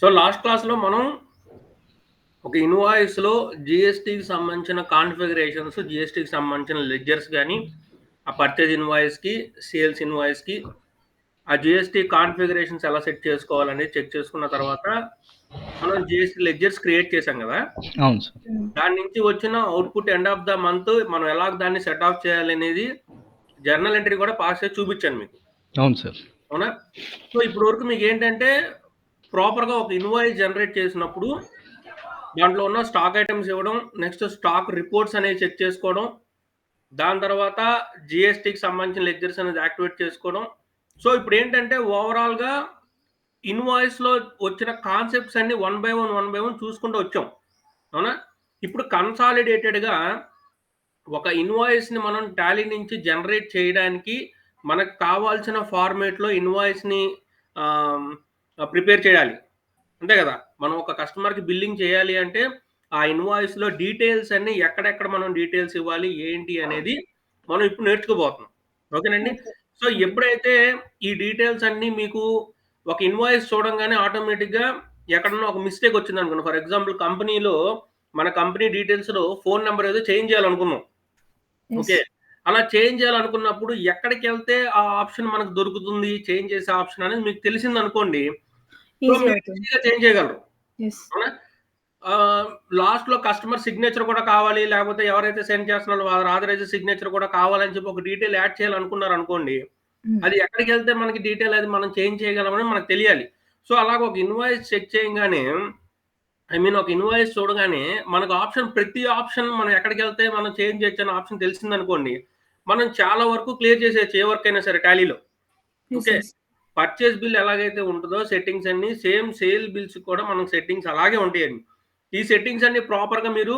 So, last క్లాస్‌లో మనం ఒక ఇన్వాయిస్‌లో జీఎస్టీకి సంబంధించిన కాన్ఫిగరేషన్స్, జీఎస్టీకి సంబంధించిన లెడ్జర్స్ గాని, ఆ పర్చేజ్ ఇన్వాయిస్‌కి, సేల్స్ ఇన్వాయిస్‌కి ఆ జీఎస్టీ కాన్ఫిగరేషన్స్ ఎలా సెట్ చేసుకోవాలనేది చెక్ చేసుకున్న తర్వాత, మనం జీఎస్టీ లెడ్జర్స్ క్రియేట్ చేసాం గదా! అవును సార్. దాని నుంచి వచ్చిన output end of the month మనం ఎలాగ దాన్ని సెట్ ఆఫ్ చేయాలనేది జర్నల్ ఎంట్రీ కూడా పాస్ చేసి చూపిచ్చాను మీకు. అవును సార్. అవునా? సో, ఇప్పటి వరకు మీకేంటంటే ప్రాపర్‌గా ఒక ఇన్వాయిస్ జనరేట్ చేసినప్పుడు దాంట్లో ఉన్న స్టాక్ ఐటెమ్స్ ఇవ్వడం, నెక్స్ట్ స్టాక్ రిపోర్ట్స్ అనేవి చెక్ చేసుకోవడం, దాని తర్వాత జీఎస్టీకి సంబంధించిన లెడ్జర్స్ అనేది యాక్టివేట్ చేసుకోవడం. సో, ఇప్పుడేంటంటే ఓవరాల్‌గా ఇన్వాయిస్‌లో వచ్చిన కాన్సెప్ట్స్ అన్నీ one by one, one by one చూసుకుంటూ వచ్చాం. అవునా? ఇప్పుడు కన్సాలిడేటెడ్‌గా ఒక ఇన్వాయిస్‌ని మనం టాలీ నుంచి జనరేట్ చేయడానికి మనకు కావాల్సిన ఫార్మాట్‌లో ఇన్వాయిస్‌ని ఆహ్, ప్రిపేర్ చేయాలి. అంతే గదా! మనం ఒక కస్టమర్‌కి బిల్లింగ్ చేయాలి అంటే, ఆ ఇన్వాయిస్‌లో డీటెయిల్స్ అన్నీ ఎక్కడెక్కడ మనం డీటెయిల్స్ ఇవ్వాలి, ఏంటి అనేది మనం ఇప్పుడు నేర్చుకోబోతున్నాం. ఓకేనండి. ఓకే. So, okay. ఎప్పుడైతే ఈ డీటెయిల్స్ అన్నీ మీకు ఒక ఇన్వాయిస్ చూడంగానే ఆటోమేటిక్‌గా ఎక్కడన్నా ఒక మిస్టేక్ వచ్చిందనుకోండి. ఫర్ ఎగ్జాంపుల్ కంపెనీలో మన కంపెనీ డీటెయిల్స్‌లో ఫోను నంబర్ ఏదో చేంజ్ చేయాలనుకున్నాం. యెస్. ఓకే. అలా చేంజ్ చేయాలనుకున్నప్పుడు ఎక్కడికెళ్తే ఆ ఆప్షన్ మనకు దొరుకుతుంది, చేంజ్ చేసే ఆప్షన్ అనేది మీకు తెలిసిందనుకోండి. సో, ఈజీ మీరు అవుతుంది. ఈజీగా చేంజ్ చేయగలరు. యెస్. అవునా? లాస్ట్‌లో కస్టమర్ సిగ్నేచర్ కూడా కావాలి. లేకపోతే ఎవరైతే సెండ్ చేస్తున్నారో వారి ఆథరైజ్డ్ సిగ్నేచర్ కూడా కావాలని చెప్పి ఒక డీటెయిల్ యాడ్ చేయాలనుకున్నారనుకోండి. హ్మ్. అది ఎక్కడికెళ్తే మనకి డీటెయిల్ అది మనం చేంజ్ చేయగలమని మనకు తెలియాలి. సో, అలాగ ఒక ఇన్వాయిస్ చెక్ చేయంగానే ఒక ఇన్వాయిస్ చూడగానే మనకు ఆప్షన్ ప్రతి ఆప్షన్ మనం ఎక్కడికెళ్తే మనం చేంజ్ చేయొచ్చన్న ఆప్షన్ తెలిసిందనుకోండి. మనం చాలా వరకు క్లియర్ చేసేయొచ్చు. ఏ వర్క్ అయినా సరే టాలీలో. Yes. Okay. Yes. Purchase bill ఎలాగైతే ఉంటదో సెట్టింగ్స్ అన్నీ సేమ్ సేల్ బిల్స్ కూడా మనం సెట్టింగ్స్ అలాగే ఉంటాయండి. ఈ సెట్టింగ్స్ అన్నీ ప్రాపర్‌గా మీరు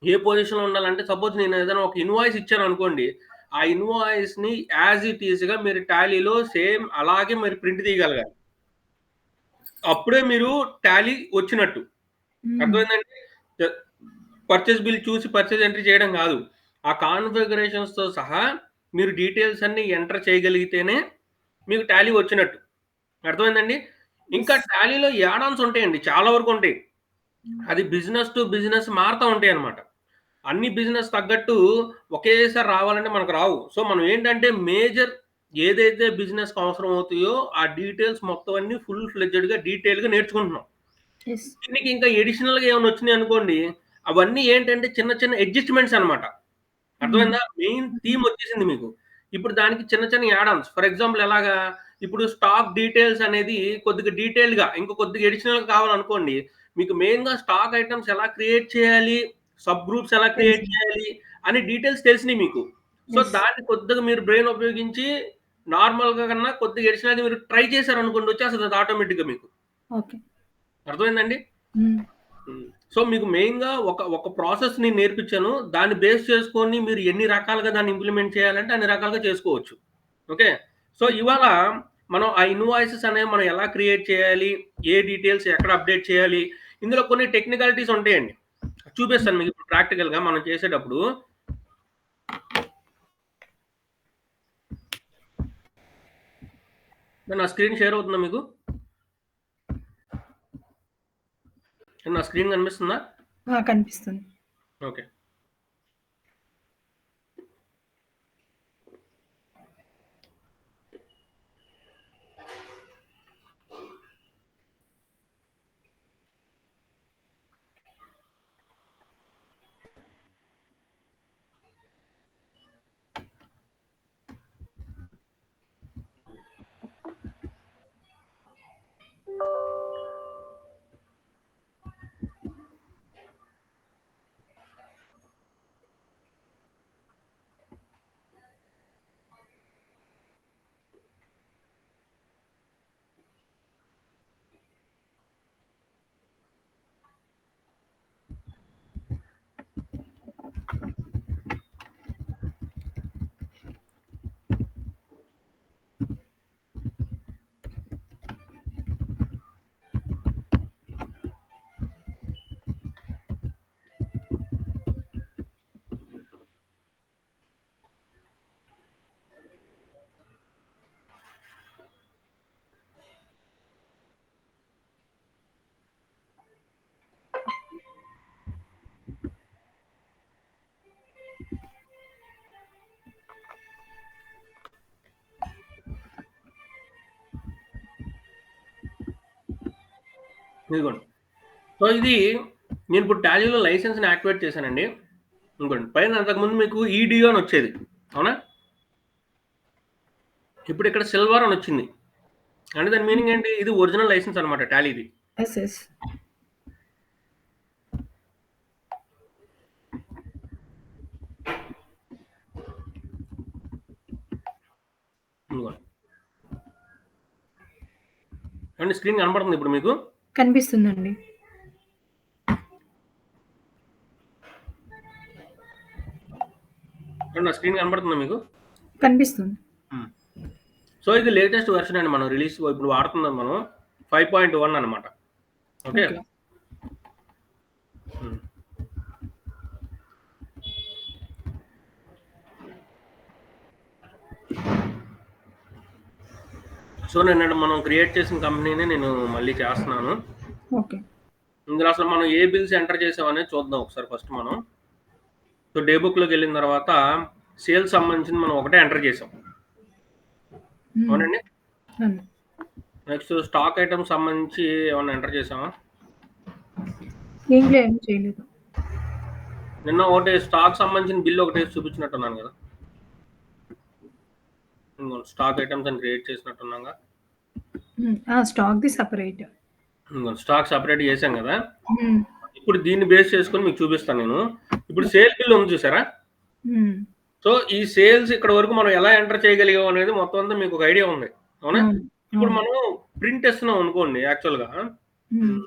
ఏ పొజిషన్‌లో ఉండాలంటే సపోజ్ నేను ఏదైనా ఒక ఇన్వాయిస్ ఇచ్చాననుకోండి. ఆ ఇన్వాయిస్‌ని యాస్ ఇట్ ఈస్‌గా మీరు టాలీలో సేమ్ అలాగే మీరు ప్రింట్ తీయగలగాలి. అప్పుడే మీరు టాలీ వచ్చినట్టు. హ్మ్. అర్థమైందండి? త పర్చేజ్ బిల్ చూసి పర్చేజ్ ఎంట్రీ చేయడం గాదు. ఆ కాన్ఫిగరేషన్స్‌తో సహా మీరు డీటెయిల్స్ అన్నీ ఎంటర్ చేయగలిగితేనే మీకు టాలీ వచ్చినట్టు. అర్థమైందండి? యెస్. ఇంకా టాలీలో యాడ్ ఆన్స్ ఉంటాయండి. చాలా వరకు ఉంటాయి. అది బిజినెస్ టు బిజినెస్ మారతా ఉంటాయన్నమాట. అన్ని బిజినెస్ తగ్గట్టు ఒకేసారి రావాలంటే మనకు రావు. సో, మనం ఏంటంటే మేజర్ ఏదైతే బిజినెస్‌కి అవసరం అవుతాయో ఆ డీటెయిల్స్ మొత్తం అన్నీ ఫుల్ ఫ్లెడ్జెడ్‌గా డీటెయిల్‌గా నేర్చుకుంటున్నాం. యెస్. దీనికి ఇంకా అడిషనల్‌గా ఏమన్నా వచ్చినాయనుకోండి, అవన్నీ ఏంటంటే చిన్న చిన్న అడ్జస్ట్‌మెంట్స్ అన్నమాట. హ్మ్. అర్థమైందా? మెయిన్ హ్మ్. థీమ్ వచ్చేసింది మీకు. ఇప్పుడు దానికి చిన్న చిన్న యాడ్ ఆన్స్. ఫర్ ఎగ్జాంపుల్ ఎలాగా? ఇప్పుడు స్టాక్ డీటెయిల్స్ అనేది కొద్దిగా డీటెయిల్డ్‌గా ఇంకా కొద్దిగా అడిషనల్‌గా కావాలనుకోండి. మీకు మెయిన్‌గా స్టాక్ ఐటెమ్స్ ఎలా క్రియేట్ చేయాలి? సబ్ గ్రూప్స్ ఎలా క్రియేట్ తెలిసింది. చేయాలి? అని డీటెయిల్స్ తెలిసినియి మీకు. So, yes. దాన్ని కొద్దిగా మీరు బ్రెయిన్ ఉపయోగించి నార్మల్‌గా కన్నా కొద్దిగా అడిషనల్‌గా మీరు ట్రై చేశారనుకోండి వచ్చేస్తది అది ఆటోమేటిక్‌గా మీకు. ఓకే. అర్థమైందండి? హ్మ్. హ్మ్. సో, మీకు మెయిన్‌గా ఒక ప్రాసెస్ నేను నేర్పించాను. దాన్ని బేస్ చేసుకొని మీరు ఎన్ని రకాలుగా దాన్ని ఇంప్లిమెంట్ చేయాలంటే అన్ని రకాలుగా చేసుకోవచ్చు. ఓకే. సో, ఇవాళ మనం ఆ ఇన్వాయిసెస్ అనేవి మనం ఎలా క్రియేట్ చేయాలి? ఏ డీటెయిల్స్ ఎక్కడ అప్డేట్ చేయాలి? ఇందులో కొన్ని టెక్నికాలిటీస్ ఉంటాయండి. చూపిస్తాను మీకు ఇప్పుడు ప్రాక్టికల్‌గా మనం చేసేటప్పుడు. నా స్క్రీన్ షేర్ అవుతుందా మీకు? నా స్క్రీన్ కనిపిస్తుందా? ఆ! కనిపిస్తుంది. ఓకే. ఇదిగోండి. సో ఇది నేను ఇప్పుడు టాలీలో లైసెన్స్‌ని యాక్టివేట్ చేశానండి. ఇదిగోండి. పైన అంతకుముందు మీకు ఈడియో అని వచ్చేది. అవునా? ఇప్పుడు ఇక్కడ సిల్వర్ అని వచ్చింది. అంటే దాని మీనింగ్ ఏంటి? ఇది ఒరిజినల్ లైసెన్స్ అన్నమాట టాలీది. యెస్. యెస్. ఇదిగోండి. ఏవండి స్క్రీన్ కనపడుతుందా ఇప్పుడు మీకు? కనిపిస్తుందండి. ఏవండి నా స్క్రీన్ కనపడుతుందా మీకు? కనిపిస్తుంది. సో ఇది లేటెస్ట్ వెర్షన్ అండి. మనం రిలీజ్ ఇప్పుడు వాడుతున్నాం మనం 5.1 అన్నమాట. ఓకే. ఓకే. సో నిన్న మనం క్రియేట్ చేసిన కంపెనీని నేను మళ్ళీ చేస్తున్నాను. ఓకే. ఇందులో అసలు మనం ఏ బిల్స్ ఎంటర్ చేసామనేది చూద్దాం ఒకసారి ఫస్ట్ మనం. సో డే బుక్‌లోకి వెళ్ళిన తర్వాత సేల్స్ సంబంధించింది మనం ఒకటే ఎంటర్ చేసాం. అవునండి? అవును. నెక్స్ట్ స్టాక్ ఐటమ్స్ సంబంధించి ఏమన్నా ఎంటర్ చేసామా? దీంట్లో ఏం చేయలేదు. నిన్న ఒకటి స్టాక్ సంబంధించిన బిల్ ఒకటి చూపించినట్టున్నాను కదా! ఇంగోండి స్టాక్ ఐటమ్స్ అని క్రియేట్ చేసినట్టున్నాంగా. స్టాక్‌ది సెపరేట్. ఇంగోండి స్టాక్ సెపరేట్ చేసాం కదా! హ్మ్. ఇప్పుడు దీన్ని బేస్ చేసుకొని మీకు చూపిస్తాను నేను. ఇప్పుడు సేల్ బిల్ ఉంది చూసారా? హ్మ్. సో ఈ సేల్స్ ఇక్కడ వరకు మనం ఎలా ఎంటర్ చేయగలిగాం అనేది మొత్తం అంతా మీకు ఒక ఐడియా ఉంది. అవునా? అవును. ఇప్పుడు అవును. మనం ప్రింట్ ఇస్తున్నాం అనుకోండి యాక్చువల్‌గా. హ్మ్.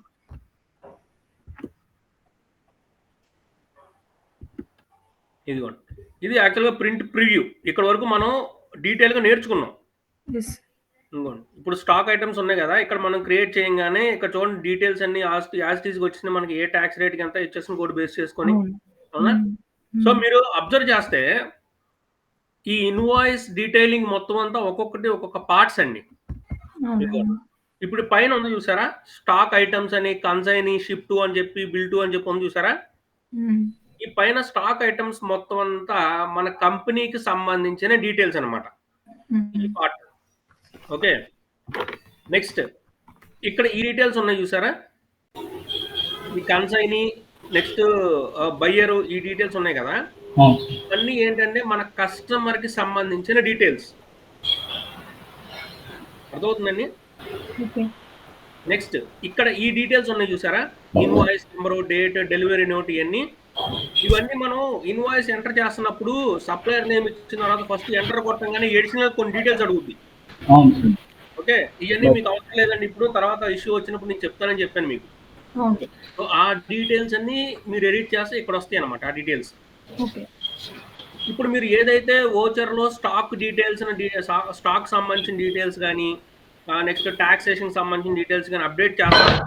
ఇదిగోండి. ఇది యాక్చువల్‌గా ప్రింట్ ప్రివ్యూ. ఇక్కడ వరకు మనం డీటెయిల్‌గా నేర్చుకున్నాం. యెస్. ఇదిగోండి. ఇప్పుడు స్టాక్ ఐటమ్స్ ఉన్నాయి కదా! ఇక్కడ మనం క్రియేట్ చేయంగానే ఇక్కడ చూడండి డీటెయిల్స్ అన్నీ యాజ్ ఇట్ ఈస్‌గా వచ్చింది మనకి ఏ టాక్స్ రేట్‌కి ఎంత హెచ్ఎస్‌ని కోడ్ బేస్ చేసుకొని. అవును. అవునా? హ్మ్. సో హ్మ్. మీరు అబ్జర్వ్ చేస్తే ఈ ఇన్వాయిస్ డీటెయిలింగ్ మొత్తం అంతా ఒక్కొక్కటి ఒక్కొక్క పార్ట్స్ అండి. అవునవును. ఇప్పుడు పైన ఉంది చూసారా? స్టాక్ ఐటమ్స్ అని, కన్సైనీ, షిప్ టు అని చెప్పి, బిల్ టు అని చెప్పి ఉంది చూసారా? హ్మ్. ఈ పైన స్టాక్ ఐటమ్స్ మొత్తం అంతా మన కంపెనీకి సంబంధించిన డీటెయిల్స్ అన్నమాట. ఈ హ్మ్. పార్ట్. ఓకే. నెక్స్ట్ ఇక్కడ ఈ డీటెయిల్స్ ఉన్నాయి చూసారా? ఈ కన్సైనీ నెక్స్ట్ బయ్యరు ఈ డీటెయిల్స్ ఉన్నాయి కదా! అవును. ఇవన్నీ ఏంటంటే మన కస్టమర్‌కి సంబంధించిన డీటెయిల్స్. అర్థమవుతుందండి? ఓకే. నెక్స్ట్ ఇక్కడ ఈ డీటెయిల్స్ ఉన్నాయి చూసారా? Invoice number, date, delivery note ఇయన్నీ. ఇవన్నీ మనం ఇన్వాయిస్ ఎంటర్ చేస్తున్నప్పుడు సప్లయర్ నేమ్ ఇచ్చిన తర్వాత ఫస్ట్ ఎంటర్ కొట్టంగానే అడిషనల్ కొన్ని డీటెయిల్స్ అడుగుద్ది. అవును. ఓకే. ఇయన్నీ మీకు అవసరం లేదండి ఇప్పుడు. తర్వాత ఇష్యూ వచ్చినప్పుడు నేను చెప్తానని చెప్పాను మీకు. ఓకే. సో ఆ డీటెయిల్స్ అన్నీ మీరు ఎడిట్ చేస్తే ఇక్కడ వస్తాయన్నమాట ఆ డీటెయిల్స్. ఓకే. ఇప్పుడు మీరు ఏదైతే వోచర్‌లో స్టాక్ డీటెయిల్స్ స్టాక్ సంబంధించిన డీటెయిల్స్ గాని, నెక్స్ట్ టాక్సేషన్‌కి సంబంధించిన డీటెయిల్స్ గాని అప్డేట్ చేస్తారో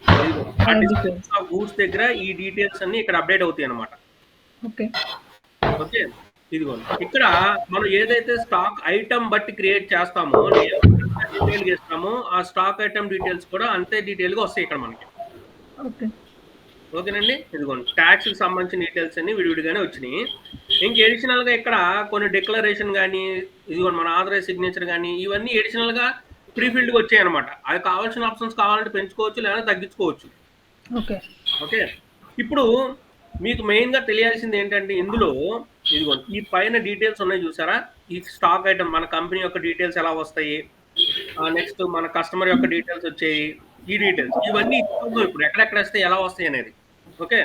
ఇదిగో ఆ add description details. Of goods దగ్గర ఈ డీటెయిల్స్ అన్నీ ఇక్కడ అప్డేట్ అవుతాయన్నమాట. ఓకే. ఓకే. ఇదిగోండి. ఇక్కడ మనం ఏదైతే స్టాక్ ఐటెమ్ బట్టి క్రియేట్ చేస్తామో, నేమ్ ఎంత డీటెయిల్‌గా ఇస్తామో, ఆ స్టాక్ ఐటెమ్ డీటెయిల్స్ కూడా అంతే డీటెయిల్‌గా వస్తాయి ఇక్కడ మనకి. ఓకే. ఓకేనండి. ఇదిగోండి. టాక్స్‌కి సంబంధించిన డీటెయిల్స్ అన్నీ విడివిడిగానే వచ్చినియి. ఇంక అడిషనల్‌గా ఇక్కడ కొన్ని డిక్లరేషన్ గాని, ఇదిగోండి మన ఆథరైజ్ సిగ్నేచర్ గాని, ఇవన్నీ అడిషనల్‌గా ప్రీ ఫిల్డ్‌గా వచ్చాయన్నమాట. అది కావాల్సిన ఆప్షన్స్ కావాలంటే పెంచుకోవచ్చు లేదా తగ్గించుకోవచ్చు. ఓకే. ఓకే. ఇప్పుడు మీకు మెయిన్‌గా తెలియాల్సింది ఏంటంటే ఇందులో ఇదిగోండి ఈ పైన డీటెయిల్స్ ఉన్నాయి చూసారా? ఈ స్టాక్ ఐటెమ్ మన కంపెనీ యొక్క డీటెయిల్స్ ఎలా వస్తాయి? నెక్స్ట్ మన కస్టమర్ యొక్క డీటెయిల్స్ వచ్చాయి. ఈ డీటెయిల్స్ ఇవన్నీ చూద్దాం ఇప్పుడు ఎక్కడెక్కడొస్తాయి, ఎలా వస్తాయి అనేది. ఓకే.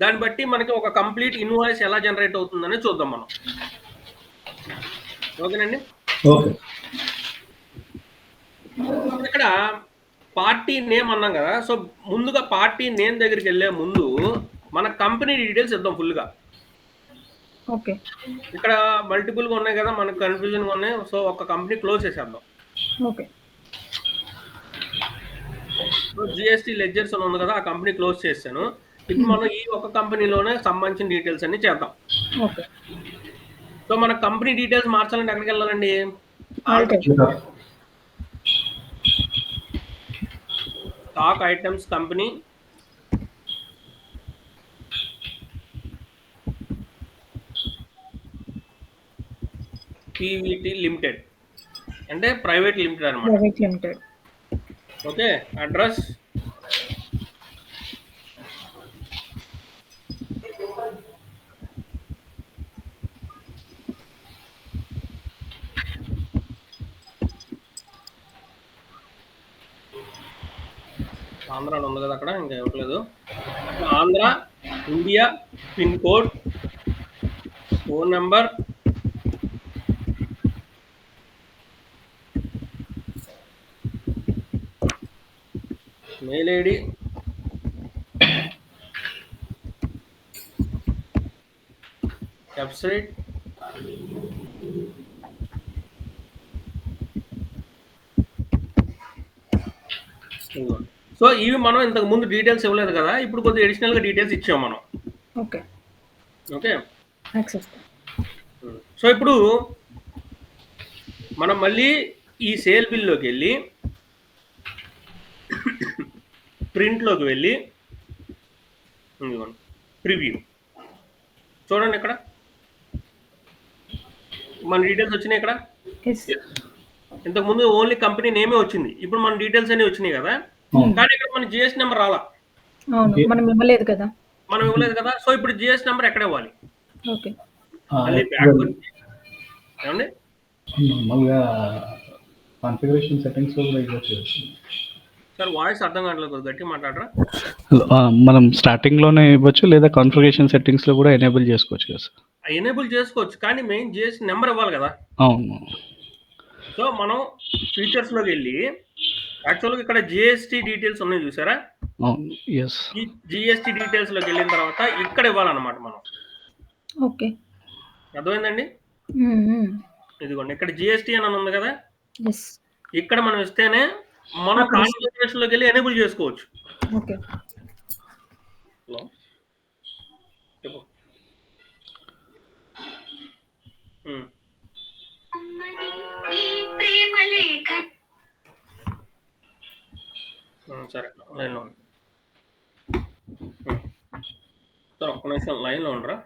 దాన్ని బట్టి మనకి ఒక కంప్లీట్ ఇన్వాయిస్ ఎలా జనరేట్ అవుతుందనేది చూద్దాం మనం. ఓకేనండి. ఓకే. ఇక్కడ పార్టీ నేమ్ అన్నాం కదా! సో ముందుగా పార్టీ నేమ్ దగ్గరికెళ్ళే ముందు మన కంపెనీ డీటెయిల్స్ ఇద్దాం ఫుల్‌గా. ఓకే. ఇక్కడ మల్టిపుల్‌గా ఉన్నాయి కదా! మనకు కన్‌ఫ్యూజన్‌గా ఉన్నాయి. సో ఒక కంపెనీ క్లోజ్ చేసేద్దాం. ఓకే. సో జీఎస్టీ లెడ్జర్స్ అని ఉంది కదా! ఆ కంపెనీ క్లోజ్ చేసేసాను. ఇప్పుడు మనం ఈ ఒక కంపెనీలోనే సంబంధించిన డీటెయిల్స్ అన్నీ చేద్దాం. ఓకే. సో మన కంపెనీ డీటెయిల్స్ మార్చాలంటే ఎక్కడికెళ్ళాలండి? Alt. Stock items company PVT limited. అంటే ప్రైవేట్ లిమిటెడ్ అన్నమాట. Private limited. Okay. Address Andhra అని ఉంది కదా అక్కడ, ఇంకా ఇవ్వట్లేదు. Andhra, India, pin code, phone number, mail ID, website, so ఇవి మనం ఇంతకు ముందు డీటెయిల్స్ ఇవ్వలేదు కదా, ఇప్పుడు కొద్దిగా అడిషనల్గా డీటెయిల్స్ ఇచ్చాం మనం. ఓకే. ఓకే. యాక్సెస్. సో ఇప్పుడు మనం మళ్ళీ ఈ సేల్ బిల్లోకి వెళ్ళి ప్రింట్లోకి వెళ్ళి ప్రివ్యూ చూడండి, ఇక్కడ మన డీటెయిల్స్ వచ్చినాయి. ఇక్కడ ఇంతకు ముందు ఓన్లీ కంపెనీ నేమే వచ్చింది, ఇప్పుడు మన డీటెయిల్స్ అన్ని వచ్చినాయి కదా, కానీ ఇక్కడ మన జిఎస్ నెంబర్ రాలా. అవును, మనం ఇవ్వలేదు కదా. మనం ఇవ్వలేదు కదా, సో ఇప్పుడు జిఎస్ నెంబర్ ఎక్కడ ఇవ్వాలి? ఓకే. మళ్ళీ బ్యాక్ వచ్చి ఏమండి నార్మల్గా కాన్ఫిగరేషన్ సెట్టింగ్స్ లో కూడా ఇవ్వచ్చు. సార్ వాయిస్ అర్థం కావట్లేదు, గట్టి మాట్లాడరా. మనం స్టార్టింగ్ లోనే ఇవ్వచ్చు, లేదా కాన్ఫిగరేషన్ సెట్టింగ్స్ లో కూడా ఎనేబుల్ చేసుకోవచ్చు కదా సార్. ఎనేబుల్ చేసుకోవచ్చు, కానీ మెయిన్ జిఎస్ నెంబర్ ఇవ్వాలి కదా. అవును. సో మనం ఫీచర్స్ లోకి వెళ్ళి యాక్చువల్గా ఇక్కడ జిఎస్టీ డీటెయిల్స్ ఉన్నాయి చూసారా. అవును. ఎస్. ఈ జిఎస్టీ డీటెయిల్స్ లోకి వెళ్ళిన తర్వాత ఇక్కడ ఇవ్వాలన్నమాట మనం. ఓకే. అర్థమైందండి. ఇదిగోండి ఇక్కడ జిఎస్టీ అని ఉంది కదా, ఇక్కడ మనం ఇస్తేనే మనం కాన్ఫిగరేషన్ లోకి వెళ్ళి ఎనేబుల్ చేసుకోవచ్చు. ఓకే. సరే లైన్లో ఉండు సార్, ఒక్క నిమిషం లైన్లో ఉండరా.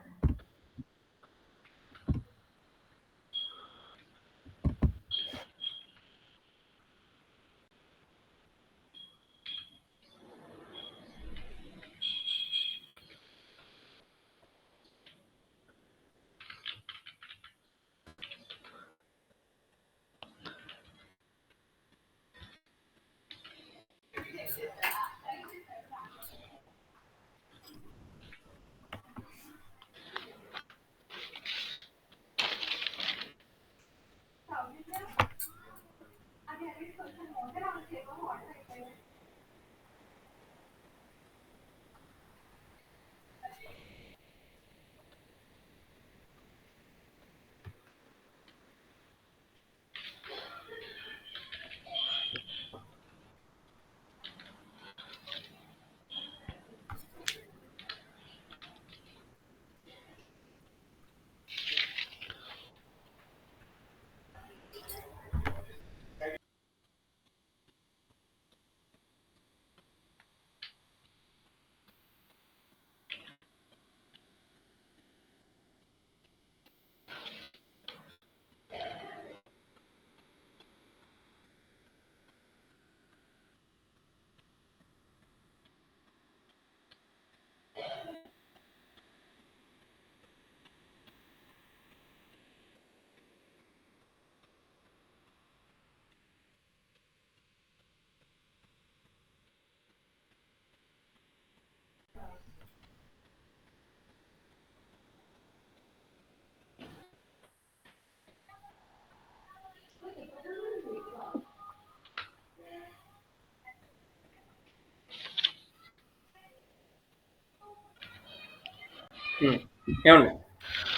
ఏమండి,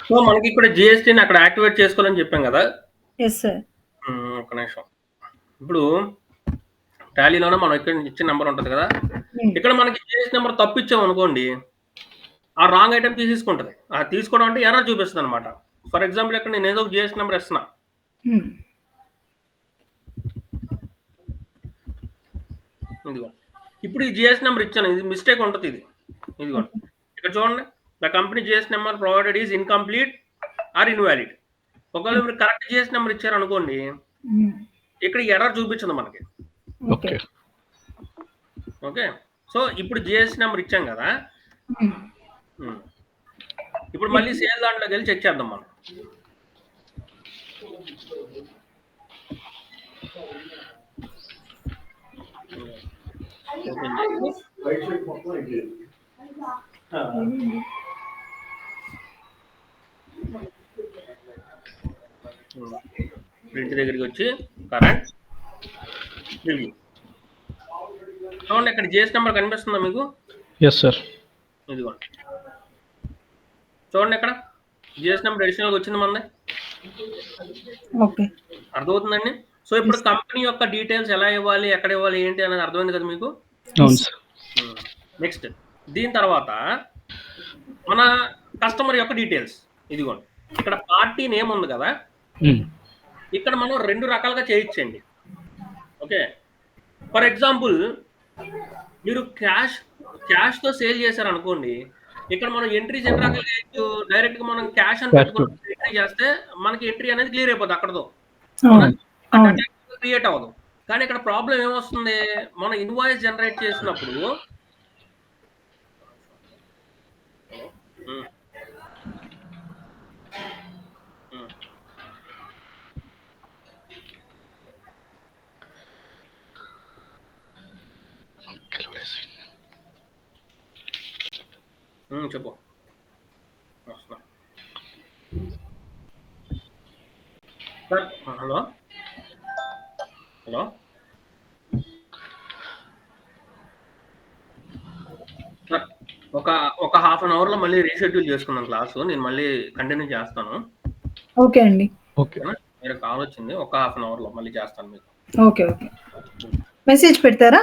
సో మనకి ఇక్కడ జిఎస్టీని అక్కడ యాక్టివేట్ చేసుకోవాలని చెప్పాం కదా. ఒక నిమిషం, ఇప్పుడు టాలీలోనే మనం ఇక్కడ ఇచ్చిన నెంబర్ ఉంటుంది కదా, ఇక్కడ మనకి జిఎస్టీ నెంబర్ తప్పు ఇచ్చాం అనుకోండి, ఆ రాంగ్ ఐటమ్ తీసేసుకుంటుంది. ఆ తీసుకోవడం అంటే ఎర్రర్ చూపిస్తుంది అనమాట. ఫర్ ఎగ్జాంపుల్ ఇక్కడ నేను ఏదో ఒక జిఎస్టీ నెంబర్ ఇస్తున్నా, ఇదిగో ఇప్పుడు ఈ జిఎస్టీ నెంబర్ ఇచ్చాను, ఇది మిస్టేక్ ఉంటుంది. ఇదిగో ఇక్కడ చూడండి, the company GST number provided is incomplete or invalid. ఒకవేళ మీరు కరెక్ట్ జిఎస్టీ నెంబర్ ఇచ్చారు అనుకోండి, ఇక్కడ ఎర్రర్ చూపించదు మనకి. ఓకే. సో ఇప్పుడు జిఎస్టీ నెంబర్ ఇచ్చాం కదా, ఇప్పుడు మళ్ళీ సేల్ దాంట్లోకి వెళ్ళి చెక్ చేద్దాం మనం. ఓపెన్ చేసి ప్రింట్ దగ్గరికి వచ్చి కరెంట్ రివ్యూ చూడండి. ఇక్కడ జిఎస్ నెంబర్ కనిపిస్తుందా మీకు? Yes sir. ఇదిగోండి చూడండి, ఇక్కడ జిఎస్ నెంబర్ అడిషనల్గా వచ్చింది మనది. ఓకే, అర్థమవుతుందండి. సో ఇప్పుడు కంపెనీ యొక్క డీటెయిల్స్ ఎలా ఇవ్వాలి, ఎక్కడ ఇవ్వాలి, ఏంటి అనేది అర్థమైంది కదా మీకు? అవును సార్. నెక్స్ట్ దీని తర్వాత మన కస్టమర్ యొక్క డీటెయిల్స్. ఇదిగోండి ఇక్కడ పార్టీ నేమ్ ఉంది కదా, ఇక్కడ మనం 2 రకాలుగా చేయొచ్చండి. ఓకే, ఫర్ ఎగ్జాంపుల్ మీరు క్యాష్తో సేల్ చేశారు అనుకోండి, ఇక్కడ మనం ఎంట్రీస్ ఎన్ని రకాలుగా చేయొచ్చు. డైరెక్ట్గా మనం క్యాష్ అని పెట్టుకుని ఎంట్రీ చేస్తే మనకి ఎంట్రీ అనేది క్లియర్ అయిపోతుంది అక్కడతో, క్రియేట్ అవ్వదు. కానీ ఇక్కడ ప్రాబ్లం ఏమొస్తుంది, మనం ఇన్వాయిస్ జనరేట్ చేసినప్పుడు చెప్పు. సార్ హలో హలో సార్, ఒక హాఫ్ అన్ అవర్లో మళ్ళీ రీషెడ్యూల్ చేసుకున్నాం క్లాసు. నేను మళ్ళీ కంటిన్యూ చేస్తాను. ఓకే అండి. ఓకే, మీరు కాల్ వచ్చింది, ఒక హాఫ్ అన్ అవర్లో మళ్ళీ చేస్తాను మీకు. ఓకే ఓకే, మెసేజ్ పెడతారా?